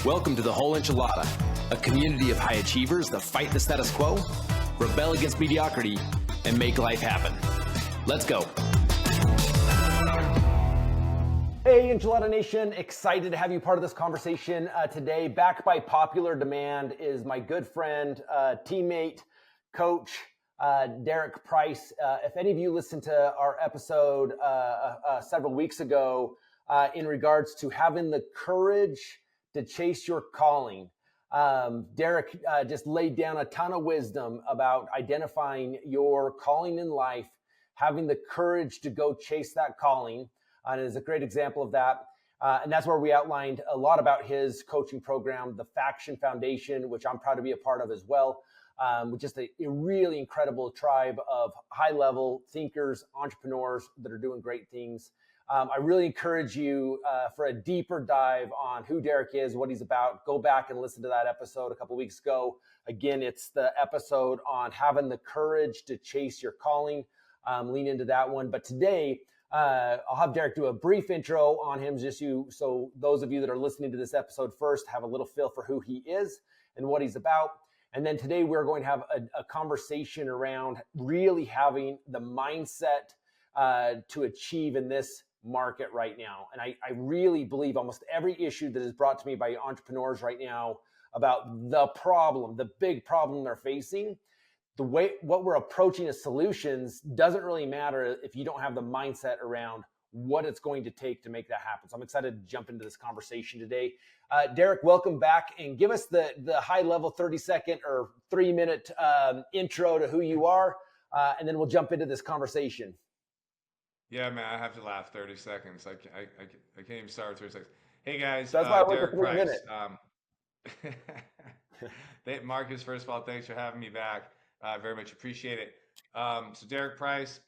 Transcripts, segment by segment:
Welcome to the Whole Enchilada, a community of high achievers that fight the status quo, rebel against mediocrity, and make life happen. Let's go. Hey, Enchilada Nation, excited to have you part of this conversation today. Back by popular demand is my good friend, teammate, coach, Derek Price. If any of you listened to our episode several weeks ago in regards to having the courage to chase your calling, Derek just laid down a ton of wisdom about identifying your calling in life, having the courage to go chase that calling. And is a great example of that. And that's where we outlined a lot about his coaching program, the Faction Foundation, which I'm proud to be a part of as well. With just a really incredible tribe of high-level thinkers, entrepreneurs that are doing great things. I really encourage you for a deeper dive on who Derek is, what he's about. Go back and listen to that episode a couple weeks ago. Again, it's the episode on having the courage to chase your calling. Lean into that one. But today, I'll have Derek do a brief intro on him, so those of you that are listening to this episode first have a little feel for who he is and what he's about. And then today we're going to have a conversation around really having the mindset to achieve in this market right now. And I really believe almost every issue that is brought to me by entrepreneurs right now about the problem, the big problem they're facing, the way what we're approaching as solutions doesn't really matter if you don't have the mindset around what it's going to take to make that happen. So I'm excited to jump into this conversation today. Derek, welcome back, and give us the high level 30-second or 3-minute intro to who you are, and then we'll jump into this conversation. Yeah, man, I have to laugh 30 seconds. I can't even start with 30 seconds. Hey, guys, That's why I went Derek for 3 Price. minutes. Marcus, first of all, thanks for having me back. Very much appreciate it. So Derek Price,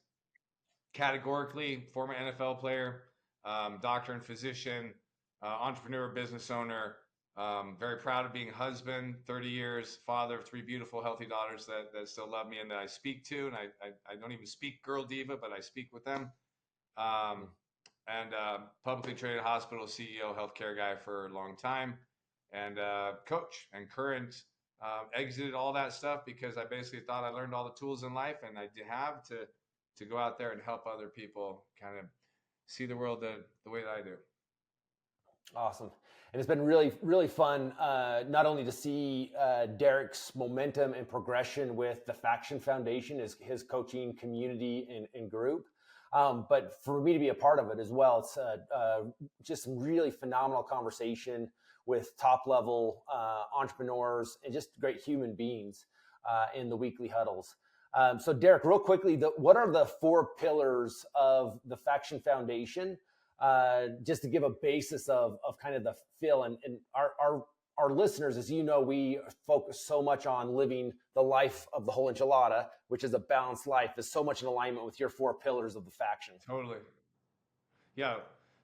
categorically former NFL player, doctor and physician, entrepreneur, business owner, very proud of being a husband, 30 years, father of 3 beautiful, healthy daughters that still love me and that I speak to. And I don't even speak girl diva, but I speak with them. And publicly traded hospital CEO, healthcare guy for a long time, and coach and current. Exited all that stuff because I basically thought I learned all the tools in life, and I have to go out there and help other people kind of see the world the way that I do. Awesome. And it's been really, really fun, not only to see Derek's momentum and progression with the Faction Foundation, his coaching community and group, but for me to be a part of it as well. It's just some really phenomenal conversation with top-level entrepreneurs and just great human beings in the weekly huddles. So Derek, real quickly, what are the 4 pillars of the Faction Foundation? Just to give a basis of kind of the feel, and our listeners, as you know, we focus so much on living the life of the whole enchilada, which is a balanced life, is so much in alignment with your 4 pillars of the Faction. Totally. Yeah.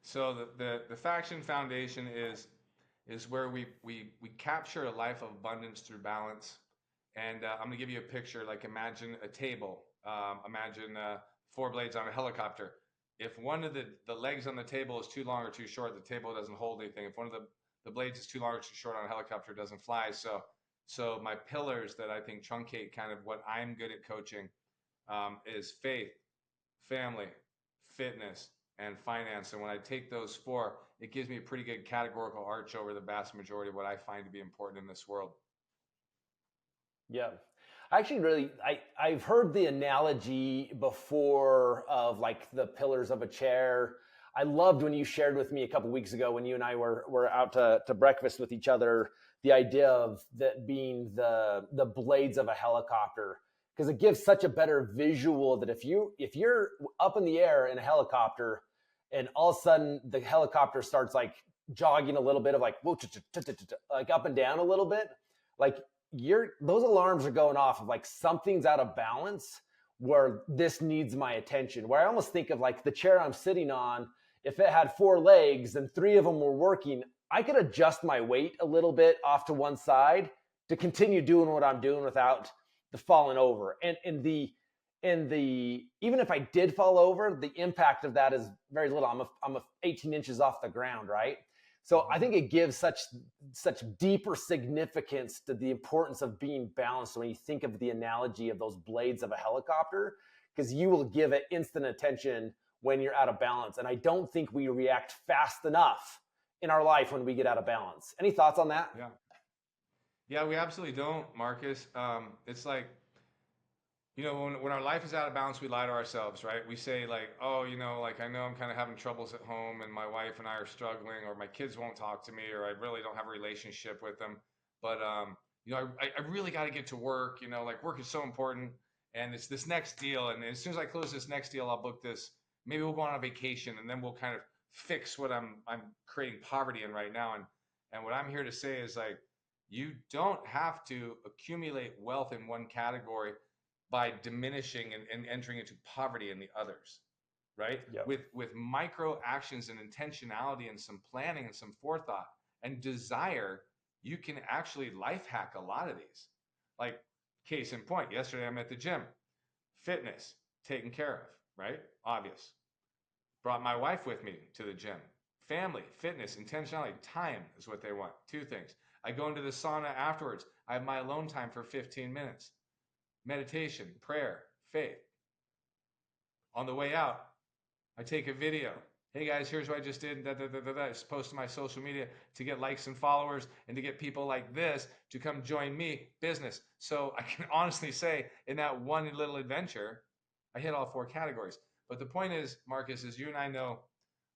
So the Faction Foundation is where we capture a life of abundance through balance. And I'm going to give you a picture. Like, imagine a table. Imagine 4 blades on a helicopter. If one of the legs on the table is too long or too short, the table doesn't hold anything. If one of the blades is too long or too short on a helicopter, it doesn't fly. So my pillars that I think truncate kind of what I'm good at coaching is faith, family, fitness, and finance. And when I take those 4, it gives me a pretty good categorical arch over the vast majority of what I find to be important in this world. Yeah. Actually, I've heard the analogy before of like the pillars of a chair. I loved when you shared with me a couple of weeks ago when you and I were out to breakfast with each other, the idea of that being the blades of a helicopter, because it gives such a better visual that if you're up in the air in a helicopter and all of a sudden the helicopter starts like jogging a little bit of like up and down a little bit, like those alarms are going off of like something's out of balance where this needs my attention. Where I almost think of like the chair I'm sitting on, if it had 4 legs and 3 of them were working, I could adjust my weight a little bit off to one side to continue doing what I'm doing without the falling over. And even if I did fall over, the impact of that is very little. I'm 18 inches off the ground, right? So I think it gives such deeper significance to the importance of being balanced when you think of the analogy of those blades of a helicopter, because you will give it instant attention when you're out of balance. And I don't think we react fast enough in our life when we get out of balance. Any thoughts on that? Yeah. Yeah, we absolutely don't, Marcus. It's like, when our life is out of balance, we lie to ourselves, right? We say like, oh, like I know I'm kind of having troubles at home and my wife and I are struggling, or my kids won't talk to me, or I really don't have a relationship with them. But, I really got to get to work, like work is so important. And it's this next deal. And as soon as I close this next deal, I'll book this. Maybe we'll go on a vacation and then we'll kind of fix what I'm creating poverty in right now. And what I'm here to say is like, you don't have to accumulate wealth in one category by diminishing and entering into poverty in the others, right? Yep. With micro actions and intentionality and some planning and some forethought and desire, you can actually life hack a lot of these. Like case in point, yesterday I'm at the gym, fitness taken care of, right? Obvious. Brought my wife with me to the gym. Family, fitness, intentionality, time is what they want. Two things. I go into the sauna afterwards. I have my alone time for 15 minutes. Meditation, prayer, faith. On the way out, I take a video. Hey guys, here's what I just did. It's post to my social media to get likes and followers and to get people like this to come join me, business. So I can honestly say in that one little adventure, I hit all 4 categories. But the point is, Marcus, is you and I know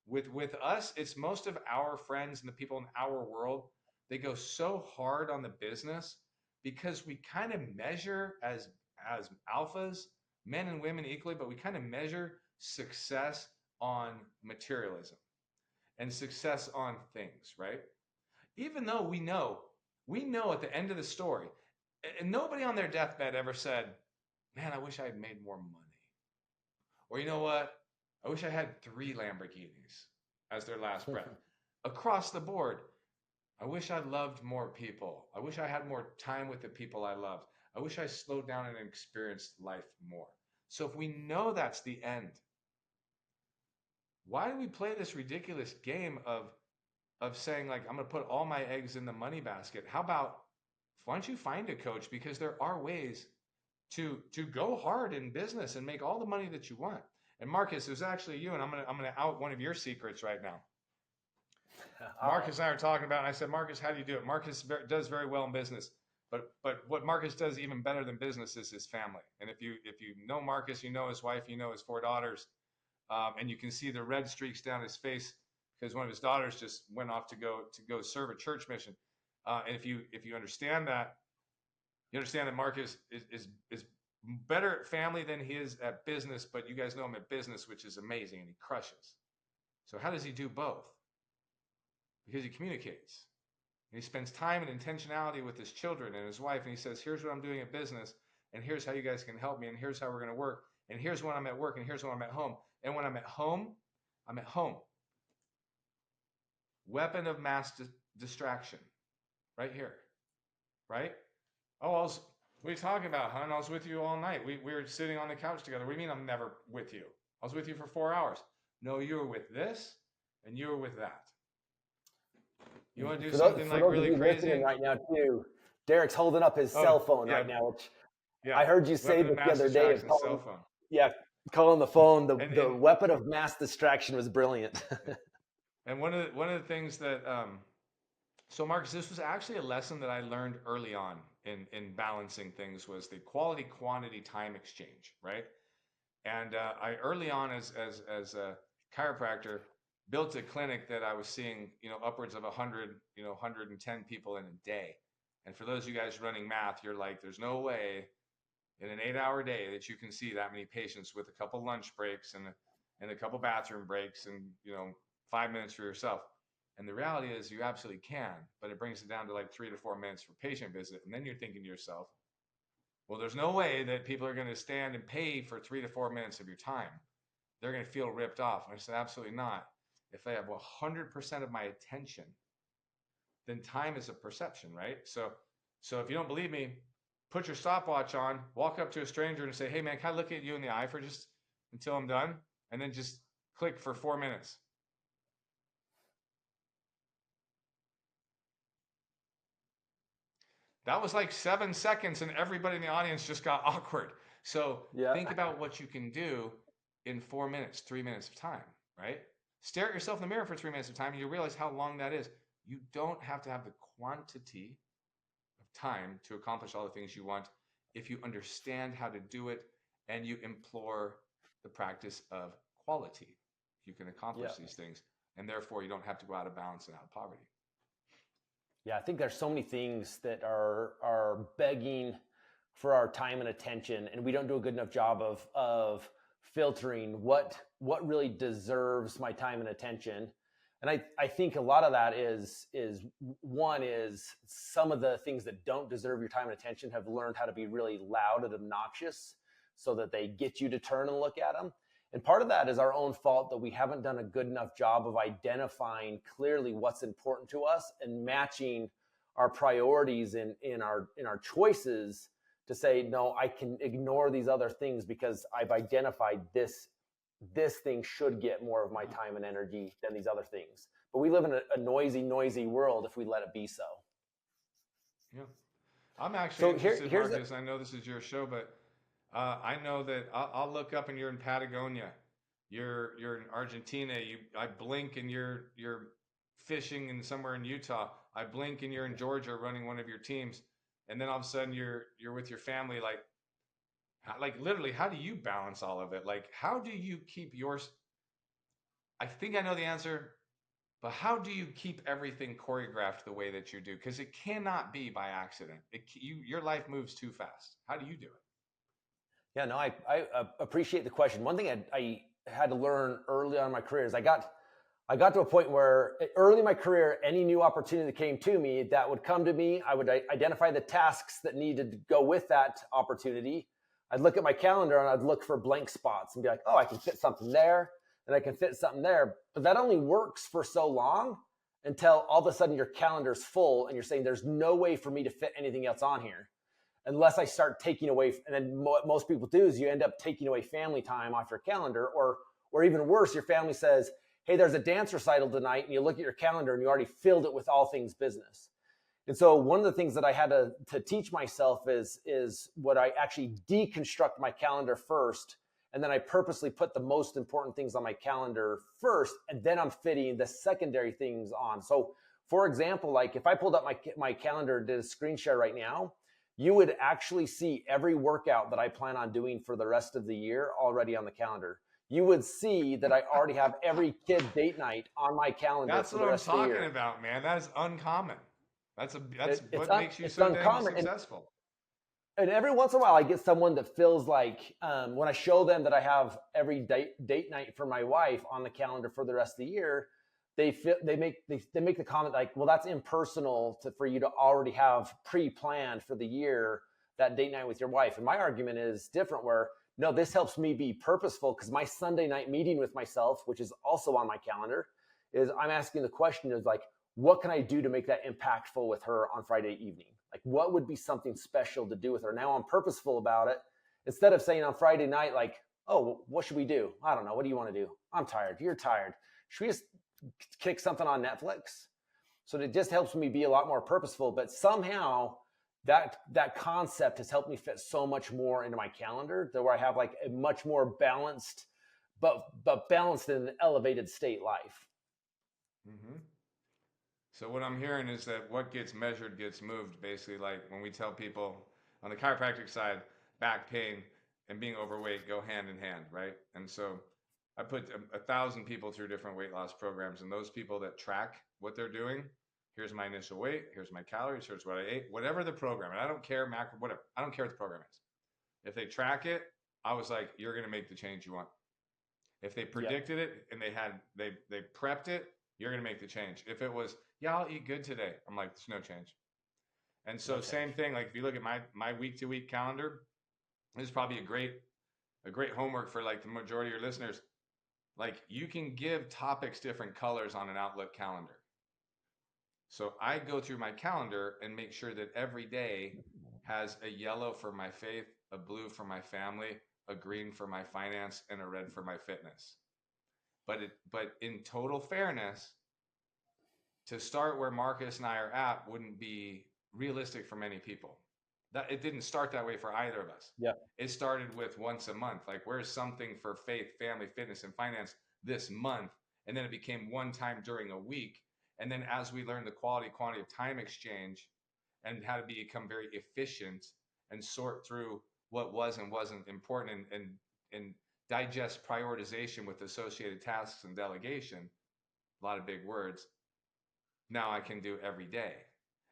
with us, it's most of our friends and the people in our world, they go so hard on the business because we kind of measure as alphas, men and women equally, but we kind of measure success on materialism and success on things, right? Even though we know at the end of the story, and nobody on their deathbed ever said, man, I wish I had made more money. Or you know what? I wish I had 3 Lamborghinis as their last breath. Across the board, I wish I loved more people. I wish I had more time with the people I loved. I wish I slowed down and experienced life more. So if we know that's the end, why do we play this ridiculous game of saying like, I'm going to put all my eggs in the money basket? How about, why don't you find a coach? Because there are ways to go hard in business and make all the money that you want. And Marcus, it was actually you, and I'm gonna out one of your secrets right now. Marcus and I are talking about, and I said, Marcus, how do you do it? Marcus does very well in business, but what Marcus does even better than business is his family. And if you know Marcus, you know his wife, you know his 4 daughters, and you can see the red streaks down his face because one of his daughters just went off to go serve a church mission. And if you understand that, you understand that Marcus is better at family than he is at business, but you guys know him at business, which is amazing, and he crushes. So how does he do both? Because he communicates. And he spends time and intentionality with his children and his wife, and he says, here's what I'm doing at business, and here's how you guys can help me, and here's how we're going to work, and here's when I'm at work, and here's when I'm at home. And when I'm at home, I'm at home. Weapon of mass distraction. Right here. Right? Oh, what are you talking about, hon? I was with you all night. We were sitting on the couch together. What do you mean I'm never with you? I was with you for 4 hours. No, you were with this, and you were with that. You want to do something like really crazy? Right now, too, Derek's holding up his cell phone right now, which I heard you say the other day. Cell phone. Yeah, calling the phone the weapon of mass distraction was brilliant. And one of the things that so Marcus, this was actually a lesson that I learned early on in balancing things, was the quality quantity time exchange, right? And I early on as a chiropractor built a clinic that I was seeing, upwards of 100, 110 people in a day. And for those of you guys running math, you're like, there's no way in an 8-hour day that you can see that many patients with a couple lunch breaks and a couple bathroom breaks and 5 minutes for yourself. And the reality is you absolutely can, but it brings it down to like 3 to 4 minutes for patient visit. And then you're thinking to yourself, well, there's no way that people are going to stand and pay for 3 to 4 minutes of your time. They're going to feel ripped off. And I said, absolutely not. If they have 100% of my attention, then time is a perception, right? So if you don't believe me, put your stopwatch on, walk up to a stranger and say, hey man, can I look at you in the eye for just until I'm done? And then just click for 4 minutes. That was like 7 seconds, and everybody in the audience just got awkward. So Yeah. think about what you can do in 4 minutes, 3 minutes of time, right? Stare at yourself in the mirror for 3 minutes of time, and you realize how long that is. You don't have to have the quantity of time to accomplish all the things you want if you understand how to do it and you implore the practice of quality. You can accomplish Yeah. these things, and therefore you don't have to go out of balance and out of poverty. Yeah, I think there's so many things that are begging for our time and attention, and we don't do a good enough job of filtering what really deserves my time and attention. And I think a lot of that is one is some of the things that don't deserve your time and attention have learned how to be really loud and obnoxious so that they get you to turn and look at them. And part of that is our own fault that we haven't done a good enough job of identifying clearly what's important to us and matching our priorities in our choices to say, no, I can ignore these other things because I've identified this thing should get more of my time and energy than these other things. But we live in a noisy world if we let it be so. Yeah. I'm actually So interested, here's Marcus. I know this is your show, but I know that I'll look up and you're in Patagonia. You're in Argentina. I blink and you're fishing in somewhere in Utah. I blink and you're in Georgia running one of your teams, and then all of a sudden you're with your family. Like literally, how do you balance all of it? Like, how do you keep yours? I think I know the answer, but how do you keep everything choreographed the way that you do? Because it cannot be by accident. Your life moves too fast. How do you do it? Yeah, no, I appreciate the question. One thing I had to learn early on in my career is I got to a point where early in my career, any new opportunity that came to me that would come to me, I would identify the tasks that needed to go with that opportunity. I'd look at my calendar and I'd look for blank spots and be like, oh, I can fit something there and I can fit something there. But that only works for so long until all of a sudden your calendar's full and you're saying there's no way for me to fit anything else on here unless I start taking away. And then what most people do is you end up taking away family time off your calendar, or even worse, your family says, hey, there's a dance recital tonight, and you look at your calendar and you already filled it with all things business. And so one of the things that I had to teach myself is what I actually deconstruct my calendar first, and then I purposely put the most important things on my calendar first, and then I'm fitting the secondary things on. So for example, like if I pulled up my calendar, did a screen share right now, you would actually see every workout that I plan on doing for the rest of the year already on the calendar. You would see that I already have every kid date night on my calendar That's for what the I'm rest of the talking year. about, man. That is uncommon. That's It's what makes you it's so dang uncommon, successful. and every once in a while I get someone that feels like when I show them that I have every date night for my wife on the calendar for the rest of the year, they make the comment like, well, that's impersonal for you to already have pre-planned for the year that date night with your wife. And my argument is different, where no, this helps me be purposeful because my Sunday night meeting with myself, which is also on my calendar, is I'm asking the question is like, what can I do to make that impactful with her on Friday evening? Like, what would be something special to do with her? Now I'm purposeful about it instead of saying on Friday night, like, oh, what should we do? I don't know. What do you want to do? I'm tired. You're tired. Should we just kick something on Netflix? So it just helps me be a lot more purposeful. But somehow that concept has helped me fit so much more into my calendar, to where I have like a much more balanced, but balanced in an elevated state life. Mm-hmm. So what I'm hearing is that what gets measured gets moved. Basically, like when we tell people on the chiropractic side, back pain and being overweight go hand in hand, right? And so I put 1,000 people through different weight loss programs, and those people that track what they're doing, here's my initial weight, here's my calories, here's what I ate, whatever the program, and I don't care macro, whatever, I don't care what the program is. If they track it, I was like, you're going to make the change you want. If they Yep. predicted it and they prepped it, you're going to make the change. If it was, yeah, I'll eat good today, I'm like, there's no change. And so No same change. thing, like if you look at my week to week calendar, this is probably a great homework for like the majority of your listeners. Like you can give topics different colors on an Outlook calendar. So I go through my calendar and make sure that every day has a yellow for my faith, a blue for my family, a green for my finance, and a red for my fitness. But in total fairness, to start where Marcus and I are at wouldn't be realistic for many people. That it didn't start that way for either of us. Yeah. It started with once a month. Like, where's something for faith, family, fitness, and finance this month? And then it became one time during a week. And then as we learned the quality, quantity of time exchange and how to become very efficient and sort through what was and wasn't important and digest prioritization with associated tasks and delegation, a lot of big words, now I can do every day.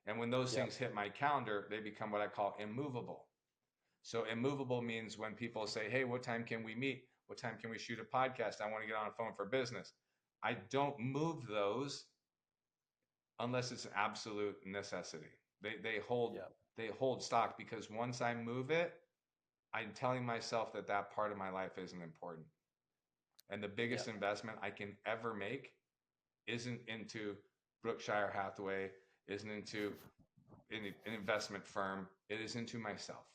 And when those Yeah. things hit my calendar, they become what I call immovable. So immovable means when people say, hey, what time can we meet? What time can we shoot a podcast? I want to get on a phone for business. I don't move those unless it's an absolute necessity. They hold Yeah. they hold stock, because once I move it, I'm telling myself that that part of my life isn't important. And the Yeah. biggest investment I can ever make isn't into Berkshire Hathaway, isn't into an investment firm. It is into myself.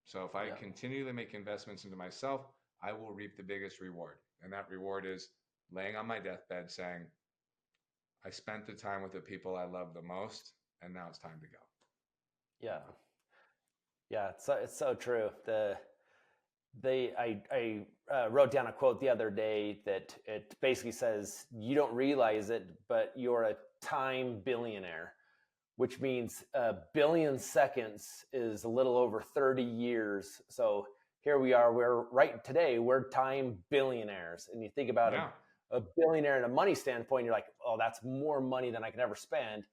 So if I Yeah. continually make investments into myself, I will reap the biggest reward. And that reward is laying on my deathbed saying, I spent the time with the people I love the most, and now it's time to go. Yeah. Yeah. It's so true. I wrote down a quote the other day that it basically says, you don't realize it, but you're a time billionaire, which means a billion seconds is a little over 30 years. So here we are, we're time billionaires. And you think about Yeah. a billionaire in a money standpoint, you're like, oh, that's more money than I can ever spend.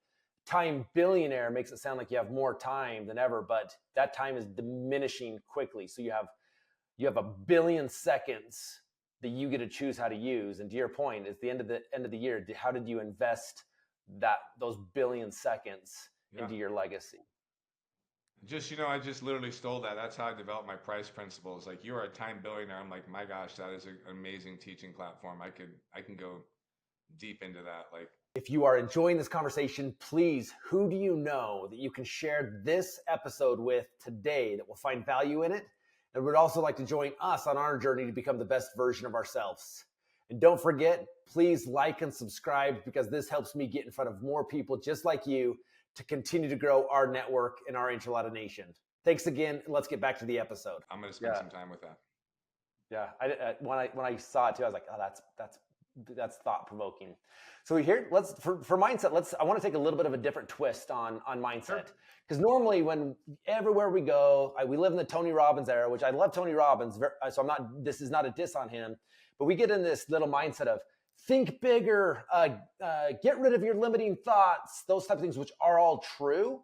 Time billionaire makes it sound like you have more time than ever, but that time is diminishing quickly. So you have a billion seconds that you get to choose how to use. And to your point, at the end of the year, how did you invest those billion seconds into your legacy? I just literally stole that. That's how I developed my price principles. Like, you are a time billionaire. I'm like, my gosh, that is an amazing teaching platform. I can go deep into that. Like, if you are enjoying this conversation, please, who do you know that you can share this episode with today that will find value in it and would also like to join us on our journey to become the best version of ourselves? And don't forget, please like and subscribe, because this helps me get in front of more people just like you to continue to grow our network and our Enchilada Nation. Thanks again. Let's get back to the episode. I'm going to spend some time with that. Yeah. When I saw it too, I was like, oh, that's thought provoking. So here, for mindset, I want to take a little bit of a different twist on mindset. Because normally everywhere we go, we live in the Tony Robbins era, which I love Tony Robbins. So this is not a diss on him, but we get in this little mindset of think bigger, get rid of your limiting thoughts, those type of things, which are all true,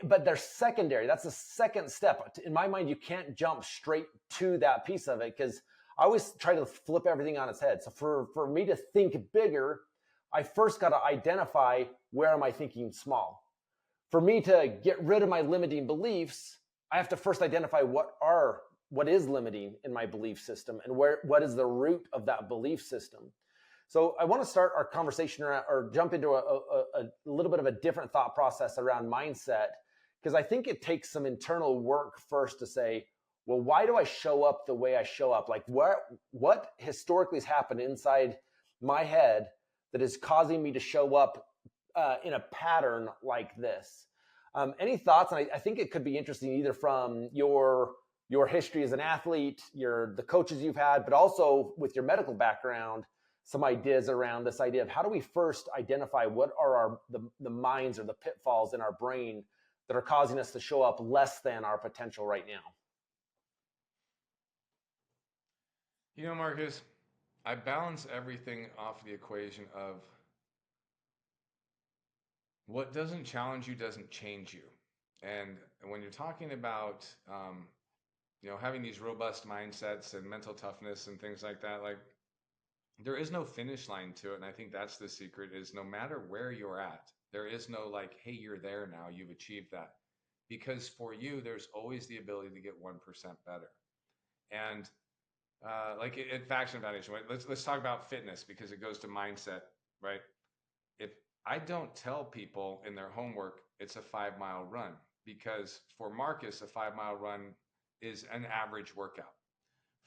but they're secondary. That's the second step. In my mind, you can't jump straight to that piece of it, because I always try to flip everything on its head. So for me to think bigger, I first got to identify, where am I thinking small? For me to get rid of my limiting beliefs, I have to first identify what is limiting in my belief system, and what is the root of that belief system. So I want to start our conversation around, or jump into a little bit of a different thought process around mindset, because I think it takes some internal work first to say, well, why do I show up the way I show up? Like, what historically has happened inside my head that is causing me to show up in a pattern like this? Any thoughts? And I think it could be interesting, either from your history as an athlete, the coaches you've had, but also with your medical background, some ideas around this idea of how do we first identify what are the minds or the pitfalls in our brain that are causing us to show up less than our potential right now. Marcus, I balance everything off the equation of what doesn't challenge you doesn't change you. And when you're talking about, having these robust mindsets and mental toughness and things like that, like, there is no finish line to it. And I think that's the secret, is no matter where you're at, there is no like, hey, you're there now, you've achieved that. Because for you, there's always the ability to get 1% better. And like at Faction Foundation, right? Let's talk about fitness, because it goes to mindset, right? If I don't tell people in their homework it's a 5-mile run, because for Marcus, a 5-mile run is an average workout.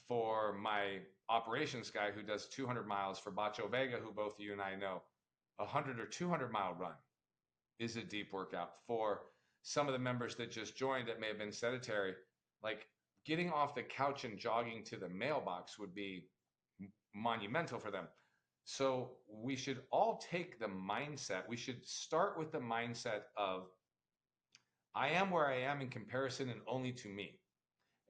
For my operations guy who does 200 miles, for Bacho Vega, who both you and I know, 100 or 200 mile run is a deep workout. For some of the members that just joined that may have been sedentary, like getting off the couch and jogging to the mailbox would be monumental for them. So we should all take the mindset. We should start with the mindset of, I am where I am in comparison and only to me.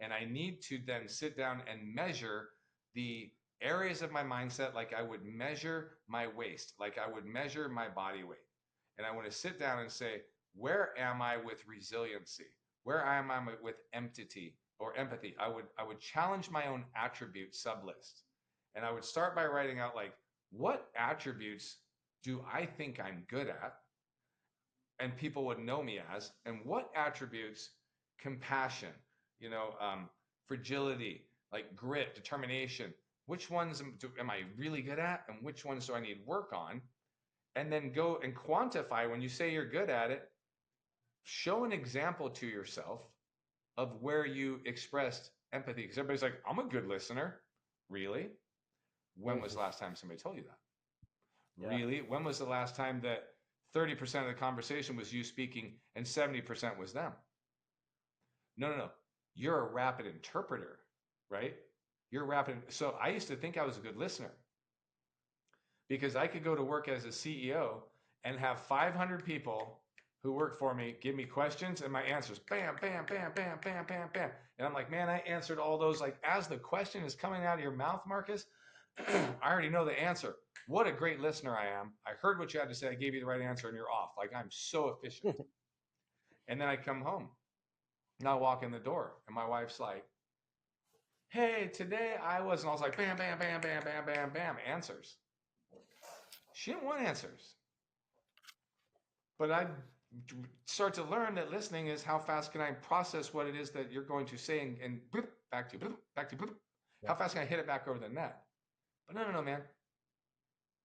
And I need to then sit down and measure the areas of my mindset like I would measure my waist, like I would measure my body weight. And I want to sit down and say, where am I with resiliency? Where am I with empathy or empathy? I would challenge my own attribute sublist. And I would start by writing out, like, what attributes do I think I'm good at and people would know me as, and what attributes, compassion, fragility, like grit, determination, which ones am I really good at and which ones do I need work on? And then go and quantify. When you say you're good at it, show an example to yourself of where you expressed empathy. Because everybody's like, I'm a good listener. Really? When was the last time somebody told you that? Yeah. Really? When was the last time that 30% of the conversation was you speaking and 70% was them? No. You're a rapid interpreter, right? You're rapid. So I used to think I was a good listener because I could go to work as a CEO and have 500 people who work for me give me questions and my answers, bam, bam, bam, bam, bam, bam, bam. And I'm like, man, I answered all those. Like, as the question is coming out of your mouth, Marcus, I already know the answer. What a great listener I am. I heard what you had to say. I gave you the right answer and you're off. Like, I'm so efficient. And then I come home and I walk in the door and my wife's like, hey, today I was, and I was like, bam, bam, bam, bam, bam, bam, bam, answers. She didn't want answers. But I start to learn that listening is how fast can I process what it is that you're going to say and bloop, back to bloop, back to bloop. How fast can I hit it back over the net? But no, man.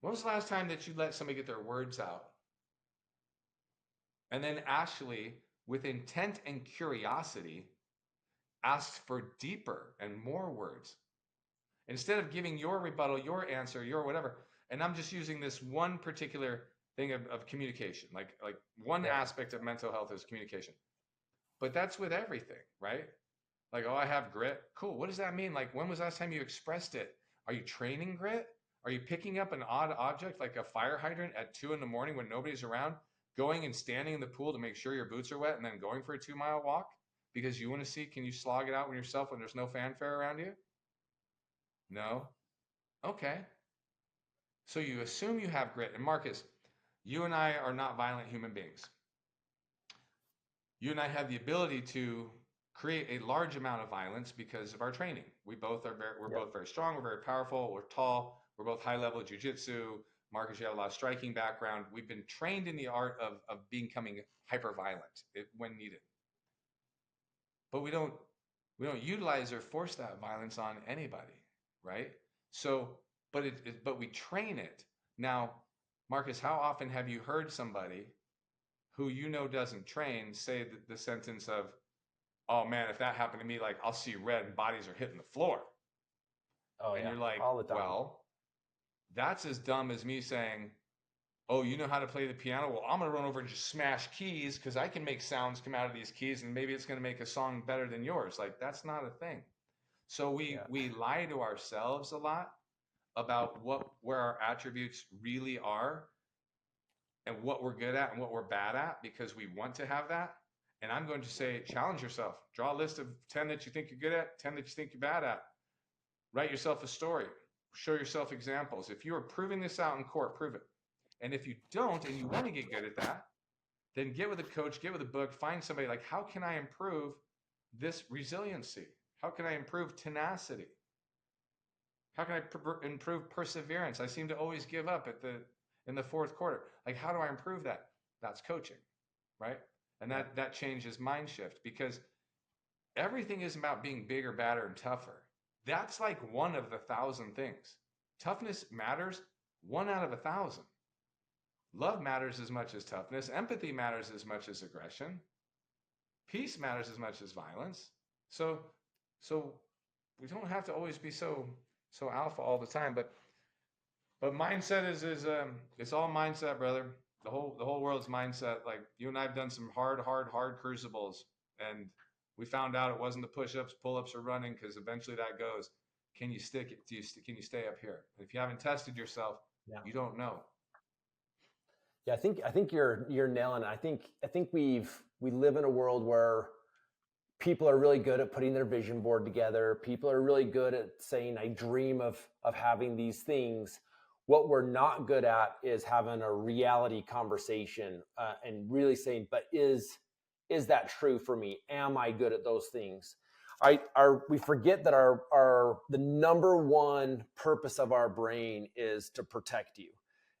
When was the last time that you let somebody get their words out? And then actually, with intent and curiosity, asked for deeper and more words. Instead of giving your rebuttal, your answer, your whatever. And I'm just using this one particular thing of communication. Like one aspect of mental health is communication. But that's with everything, right? Like, oh, I have grit. Cool. What does that mean? Like, when was the last time you expressed it? Are you training grit? Are you picking up an odd object like a fire hydrant at 2 a.m. when nobody's around, going and standing in the pool to make sure your boots are wet and then going for a 2-mile walk because you want to see, can you slog it out when yourself when there's no fanfare around you? No? Okay. So you assume you have grit. And Marcus, you and I are not violent human beings. You and I have the ability to create a large amount of violence because of our training. We're both very strong. We're very powerful. We're tall. We're both high level jiu-jitsu. Marcus, you have a lot of striking background. We've been trained in the art of becoming hyper violent when needed. But we don't utilize or force that violence on anybody, right? So, but we train it. Now, Marcus, how often have you heard somebody who doesn't train say the sentence of, oh man, if that happened to me, like, I'll see red and bodies are hitting the floor. Oh, and you're like, all the time. Well, that's as dumb as me saying, oh, you know how to play the piano? Well, I'm going to run over and just smash keys because I can make sounds come out of these keys and maybe it's going to make a song better than yours. Like, that's not a thing. So we lie to ourselves a lot about where our attributes really are and what we're good at and what we're bad at because we want to have that. And I'm going to say, challenge yourself. Draw a list of 10 that you think you're good at, 10 that you think you're bad at. Write yourself a story. Show yourself examples. If you are proving this out in court, prove it. And if you don't and you want to get good at that, then get with a coach, get with a book, find somebody like, how can I improve this resiliency? How can I improve tenacity? How can I improve perseverance? I seem to always give up in the fourth quarter. Like, how do I improve that? That's coaching, right? And that changes mind shift because everything is about being bigger, badder, and tougher. That's like one of the 1,000 things. Toughness matters 1 out of 1,000. Love matters as much as toughness. Empathy matters as much as aggression. Peace matters as much as violence. So we don't have to always be so alpha all the time. But mindset is it's all mindset, brother. the whole world's mindset. Like you and I have done some hard crucibles, and we found out it wasn't the push-ups, pull-ups, or running, because eventually that goes. Can you stick it? Can you stay up here? And if you haven't tested yourself, Yeah. you don't know. Yeah, I think you're nailing it. I think we live in a world where people are really good at putting their vision board together. People are really good at saying, I dream of having these things. What we're not good at is having a reality conversation and really saying, but is that true for me? Am I good at those things? We forget that the number one purpose of our brain is to protect you.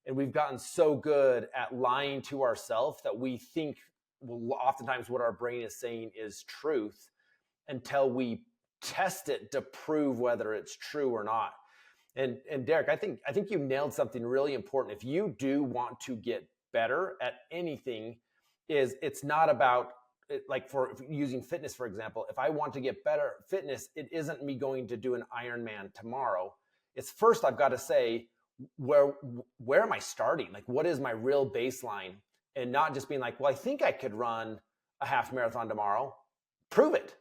And we've gotten so good at lying to ourselves that we think, well, oftentimes what our brain is saying is truth until we test it to prove whether it's true or not. And Derek, I think you nailed something really important. If you do want to get better at anything, it's not about, like, for using fitness, for example. If I want to get better at fitness, it isn't me going to do an Ironman tomorrow. It's first I've got to say, where am I starting? Like, what is my real baseline? And not just being like, well, I think I could run a half marathon tomorrow. Prove it.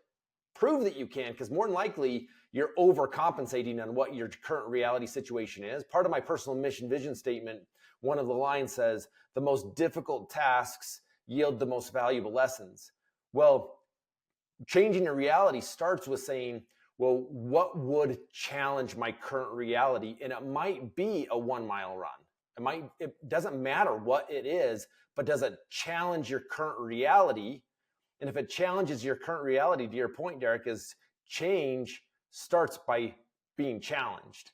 Prove that you can, because more than likely you're overcompensating on what your current reality situation is. Part of my personal mission vision statement, one of the lines says, the most difficult tasks yield the most valuable lessons. Well, changing your reality starts with saying, well, what would challenge my current reality? And it might be a 1 mile run. It doesn't matter what it is, but does it challenge your current reality? And if it challenges your current reality, to your point, Derek, is change starts by being challenged.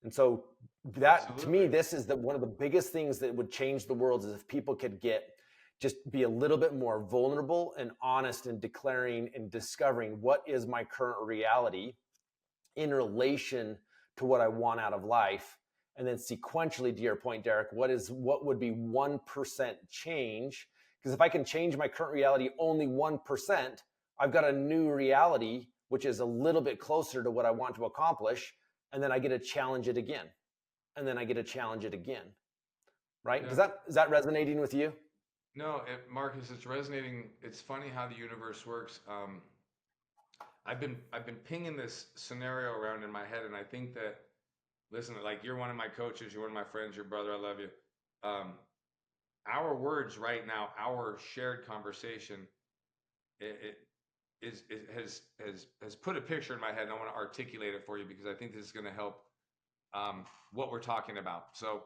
And so that, Absolutely. to me, this is one of the biggest things that would change the world, is if people could just be a little bit more vulnerable and honest in declaring and discovering what is my current reality in relation to what I want out of life. And then sequentially, to your point, Derek, what would be 1% change? Because if I can change my current reality only 1%, I've got a new reality, which is a little bit closer to what I want to accomplish. And then I get to challenge it again. And then I get to challenge it again. Right? Yeah. Is that resonating with you? No, Marcus, it's resonating. It's funny how the universe works. I've been pinging this scenario around in my head, and I think that, listen, like, you're one of my coaches, you're one of my friends, your brother, I love you. Our words right now, our shared conversation, it has put a picture in my head, and I want to articulate it for you because I think this is going to help what we're talking about. So,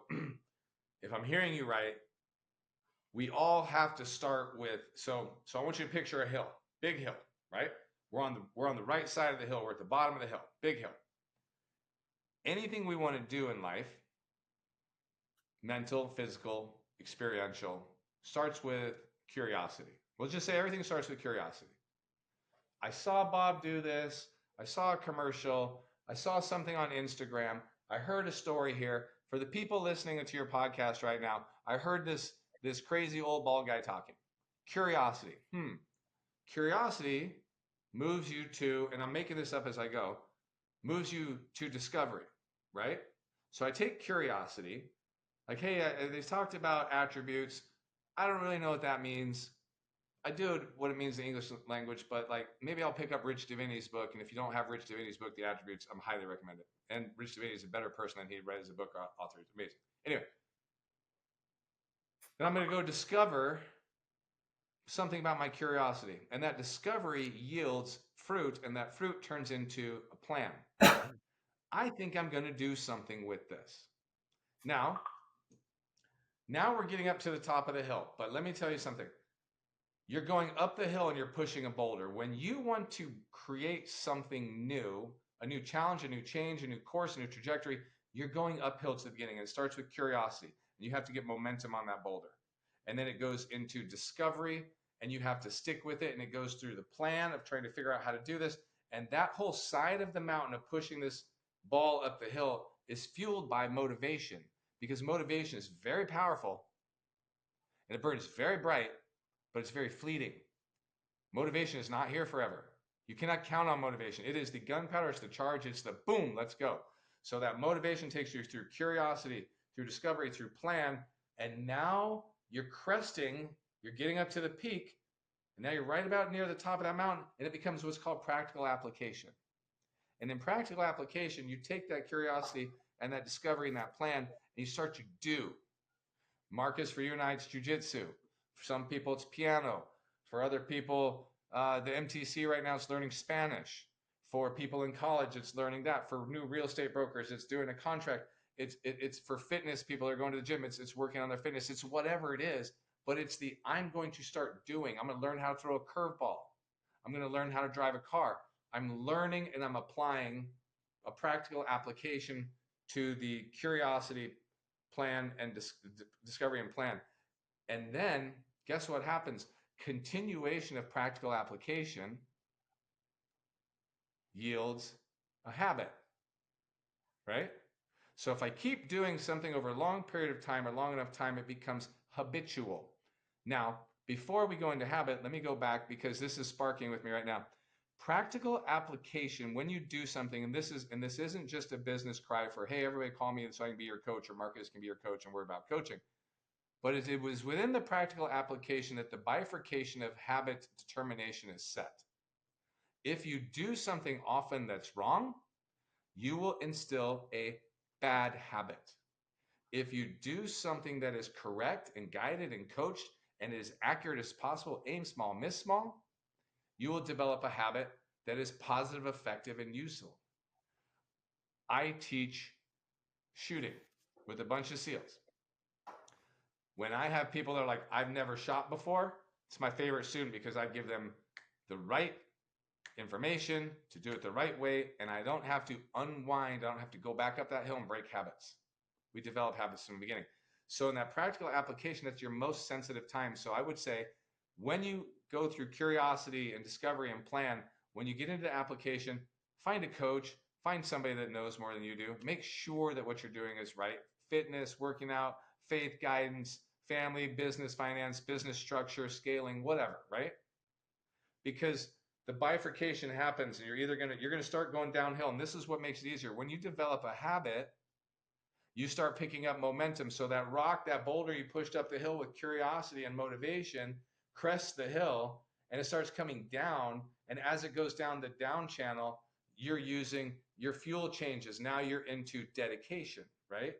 if I'm hearing you right, we all have to start with, so I want you to picture a hill, big hill, right? We're on the right side of the hill. We're at the bottom of the hill, big hill. Anything we want to do in life, mental, physical, experiential, starts with curiosity. We'll just say everything starts with curiosity. I saw Bob do this. I saw a commercial. I saw something on Instagram. I heard a story here. For the people listening to your podcast right now, I heard this crazy old bald guy talking. Curiosity. Curiosity moves you to, and I'm making this up as I go, moves you to discovery, right? So I take curiosity, like, hey, they talked about attributes. I don't really know what that means. I do what it means in the English language, but like, maybe I'll pick up Rich Divinity's book. And if you don't have Rich Divinity's book, The Attributes, I'm highly recommend it. And Rich Divinity is a better person than he read as a book author. It's amazing. Anyway, then I'm going to go discover something about my curiosity. And that discovery yields fruit, and that fruit turns into a plan. I think I'm going to do something with this. Now we're getting up to the top of the hill. But let me tell you something. You're going up the hill and you're pushing a boulder. When you want to create something new, a new challenge, a new change, a new course, a new trajectory, you're going uphill to the beginning. And it starts with curiosity. And you have to get momentum on that boulder. And then it goes into discovery, and you have to stick with it. And it goes through the plan of trying to figure out how to do this. And that whole side of the mountain of pushing this ball up the hill is fueled by motivation, because motivation is very powerful and it burns very bright, but it's very fleeting. Motivation is not here forever. You cannot count on motivation. It is the gunpowder, it's the charge, it's the boom, let's go. So that motivation takes you through curiosity, through discovery, through plan, And now you're cresting, you're getting up to the peak, and now you're right about near the top of that mountain, and it becomes what's called practical application. And in practical application, you take that curiosity and that discovery and that plan, and you start to do. Marcus, for you and I, it's jujitsu. For some people, it's piano. For other people, the MTC right now is learning Spanish. For people in college, it's learning that. For new real estate brokers, it's doing a contract. It's for fitness people that are going to the gym. It's working on their fitness. It's whatever it is, but it's the I'm going to start doing. I'm going to learn how to throw a curveball. I'm going to learn how to drive a car. I'm learning and I'm applying a practical application to the curiosity plan and discovery and plan. And then guess what happens? Continuation of practical application yields a habit, right? So if I keep doing something over a long period of time or long enough time, it becomes habitual. Now, before we go into habit, let me go back because this is sparking with me right now. Practical application, when you do something, and this isn't just a business cry for, hey, everybody call me so I can be your coach, or Marcus can be your coach and we're about coaching. But it was within the practical application that the bifurcation of habit determination is set. If you do something often that's wrong, you will instill a bad habit. If you do something that is correct and guided and coached and as accurate as possible, aim small, miss small, you will develop a habit that is positive, effective, and useful. I teach shooting with a bunch of SEALs. When I have people that are like, I've never shot before, it's my favorite student because I give them the right information to do it the right way, and I don't have to unwind, I don't have to go back up that hill and break habits. We develop habits from the beginning. So in that practical application, that's your most sensitive time. So I would say when you go through curiosity and discovery and plan, when you get into application, find a coach, find somebody that knows more than you do. Make sure that what you're doing is right. Fitness, working out, faith, guidance, family, business, finance, business structure, scaling, whatever, right? Because the bifurcation happens and you're going to start going downhill. And this is what makes it easier. When you develop a habit, you start picking up momentum. So that rock, that boulder you pushed up the hill with curiosity and motivation crests the hill and it starts coming down. And as it goes down the down channel, you're using your fuel changes. Now you're into dedication, right?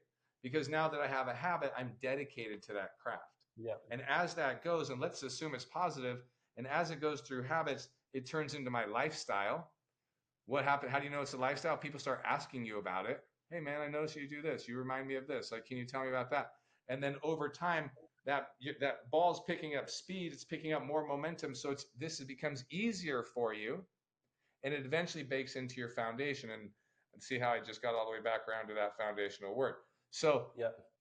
Because now that I have a habit, I'm dedicated to that craft. Yeah. And as that goes, and let's assume it's positive, and as it goes through habits, it turns into my lifestyle. What happened? How do you know it's a lifestyle? People start asking you about it. Hey man, I noticed you do this. You remind me of this. Like, can you tell me about that? And then over time, that ball's picking up speed. It's picking up more momentum. So this becomes easier for you, and it eventually bakes into your foundation. And see how I just got all the way back around to that foundational word. So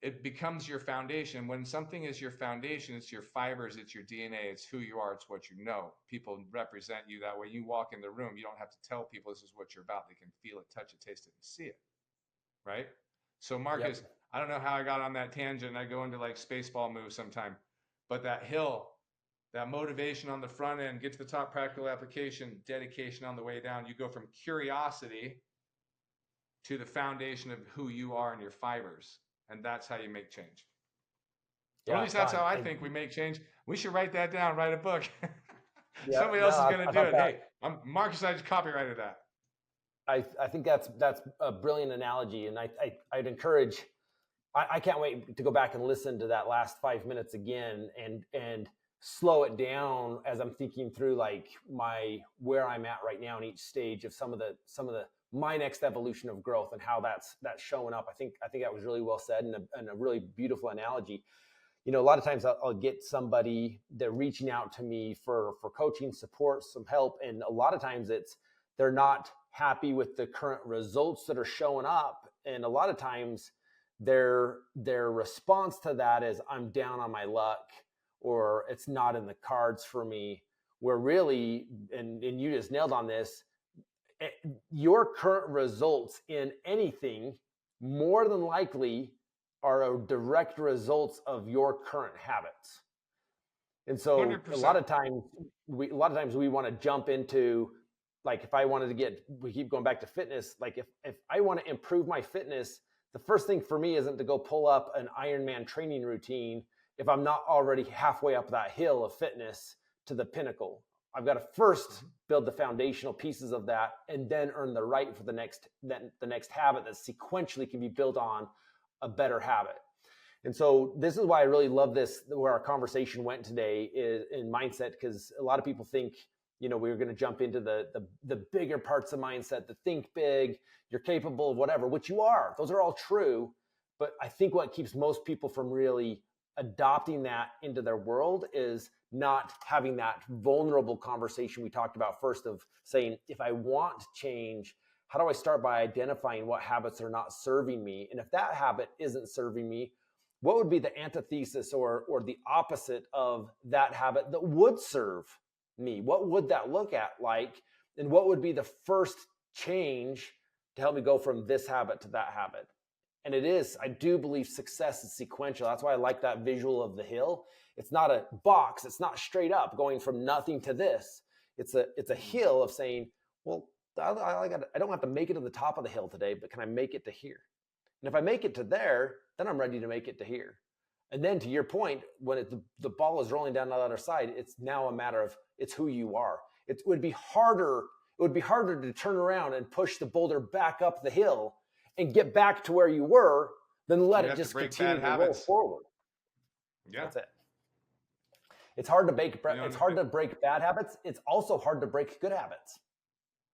it becomes your foundation. When something is your foundation, it's your fibers, it's your DNA, it's who you are, it's what you know. People represent you that way. You walk in the room, you don't have to tell people this is what you're about. They can feel it, touch it, taste it, and see it. Right? So Marcus, I don't know how I got on that tangent. I go into like Spaceball moves sometime. But that hill, that motivation on the front end, get to the top, practical application, dedication on the way down. You go from curiosity to the foundation of who you are and your fibers. And that's how you make change. Or at least that's how I think we make change. We should write that down, write a book. Somebody else is going to do it. Hey, Marcus, I just copyrighted that. I think that's a brilliant analogy. And I'd encourage, I can't wait to go back and listen to that last 5 minutes again and slow it down as I'm thinking through like where I'm at right now in each stage of some of the my next evolution of growth and how that's showing up. I think that was really well said and a really beautiful analogy. You know, a lot of times I'll get somebody that reaching out to me for coaching, support, some help. And a lot of times they're not happy with the current results that are showing up. And a lot of times their response to that is I'm down on my luck, or it's not in the cards for me, where really, and you just nailed on this, your current results in anything more than likely are a direct results of your current habits. And so 100%. a lot of times we want to jump into, like, if I wanted to we keep going back to fitness, like if I want to improve my fitness, the first thing for me isn't to go pull up an Ironman training routine if I'm not already halfway up that hill of fitness to the pinnacle. I've got to first build the foundational pieces of that and then earn the right for the next habit that sequentially can be built on a better habit. And so this is why I really love this, where our conversation went today is in mindset, because a lot of people think, we were going to jump into the bigger parts of mindset, the think big, you're capable of whatever, which you are. Those are all true. But I think what keeps most people from really adopting that into their world is not having that vulnerable conversation we talked about first, of saying, if I want change, how do I start by identifying what habits are not serving me? And if that habit isn't serving me, what would be the antithesis or the opposite of that habit that would serve me? What would that look like? And what would be the first change to help me go from this habit to that habit? And I do believe success is sequential. That's why I like that visual of the hill. It's not a box. It's not straight up going from nothing to this. It's a hill of saying, well, I don't have to make it to the top of the hill today, but can I make it to here? And if I make it to there, then I'm ready to make it to here. And then to your point, when the ball is rolling down the other side, it's now a matter of it's who you are. It would be harder to turn around and push the boulder back up the hill and get back to where you were than let it just continue to roll forward. Yeah. That's it. It's hard to break bad habits. It's also hard to break good habits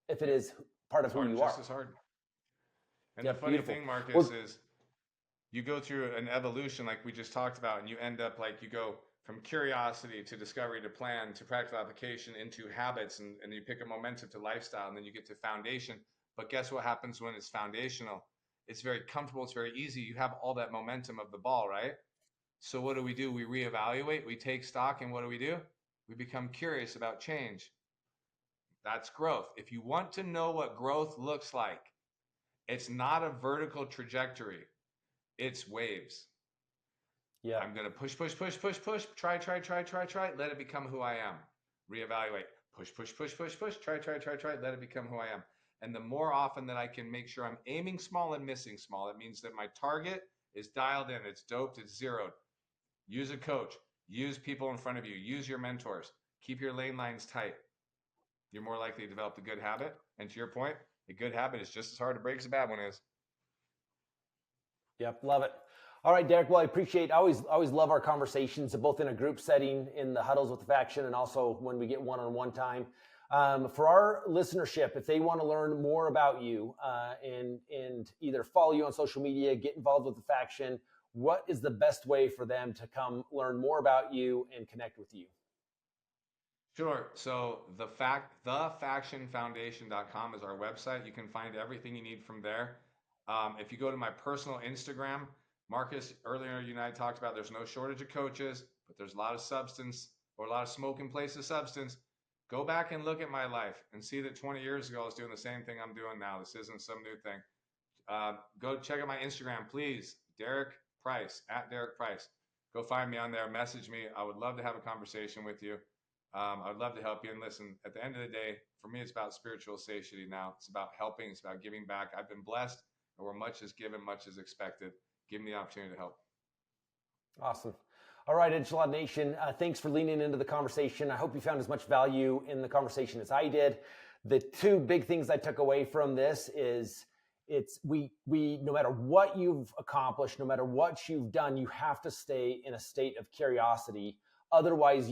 if it is part of who you are. Just as hard. And the funny thing, Marcus, is you go through an evolution like we just talked about, and you end up like you go from curiosity to discovery to plan to practical application into habits, and you pick a momentum to lifestyle, and then you get to foundation. But guess what happens when it's foundational? It's very comfortable. It's very easy. You have all that momentum of the ball, right? So what do? We reevaluate, we take stock, and what do? We become curious about change. That's growth. If you want to know what growth looks like, it's not a vertical trajectory. It's waves. Yeah. I'm going to push, try, let it become who I am. Reevaluate, push, try, let it become who I am. And the more often that I can make sure I'm aiming small and missing small, it means that my target is dialed in, it's doped, it's zeroed. Use a coach, use people in front of you, use your mentors, keep your lane lines tight. You're more likely to develop the good habit. And to your point, a good habit is just as hard to break as a bad one is. Yep, love it. All right, Derek. Well, I always love our conversations, both in a group setting, in the huddles with the faction, and also when we get one-on-one time. For our listenership, if they want to learn more about you and either follow you on social media, get involved with the faction, what is the best way for them to come learn more about you and connect with you? Sure. So thefactionfoundation.com is our website. You can find everything you need from there. If you go to my personal Instagram, Marcus, earlier you and I talked about there's no shortage of coaches, but there's a lot of substance or a lot of smoke in place of substance. Go back and look at my life and see that 20 years ago I was doing the same thing I'm doing now. This isn't some new thing. Go check out my Instagram, please. Derek Price, @DerekPrice. Go find me on there. Message me. I would love to have a conversation with you. I'd love to help you. And listen, at the end of the day, for me, it's about spiritual satiety now. It's about helping. It's about giving back. I've been blessed, and where much is given, much is expected. Give me the opportunity to help. Awesome. All right, Enchilada Nation, thanks for leaning into the conversation. I hope you found as much value in the conversation as I did. The two big things I took away from this is we no matter what you've accomplished, no matter what you've done, you have to stay in a state of curiosity. Otherwise,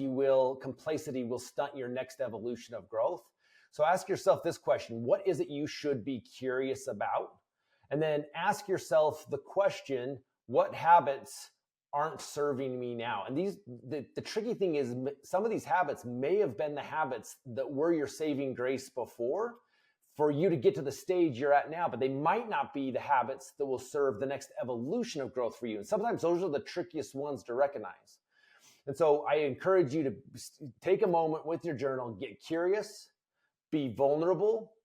complacency will stunt your next evolution of growth. So ask yourself this question: what is it you should be curious about? And then ask yourself the question, what habits aren't serving me now? And the tricky thing is some of these habits may have been the habits that were your saving grace before for you to get to the stage you're at now, but they might not be the habits that will serve the next evolution of growth for you. And sometimes those are the trickiest ones to recognize. And so I encourage you to take a moment with your journal, get curious, be vulnerable,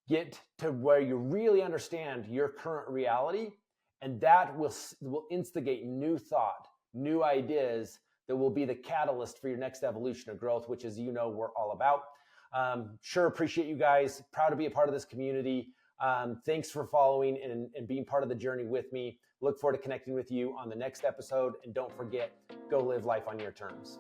get to where you really understand your current reality, and that will instigate new thought, new ideas that will be the catalyst for your next evolution of growth, which, as you know, we're all about. Sure appreciate you guys. Proud to be a part of this community. Thanks for following and being part of the journey with me. Look forward to connecting with you on the next episode. And don't forget, go live life on your terms.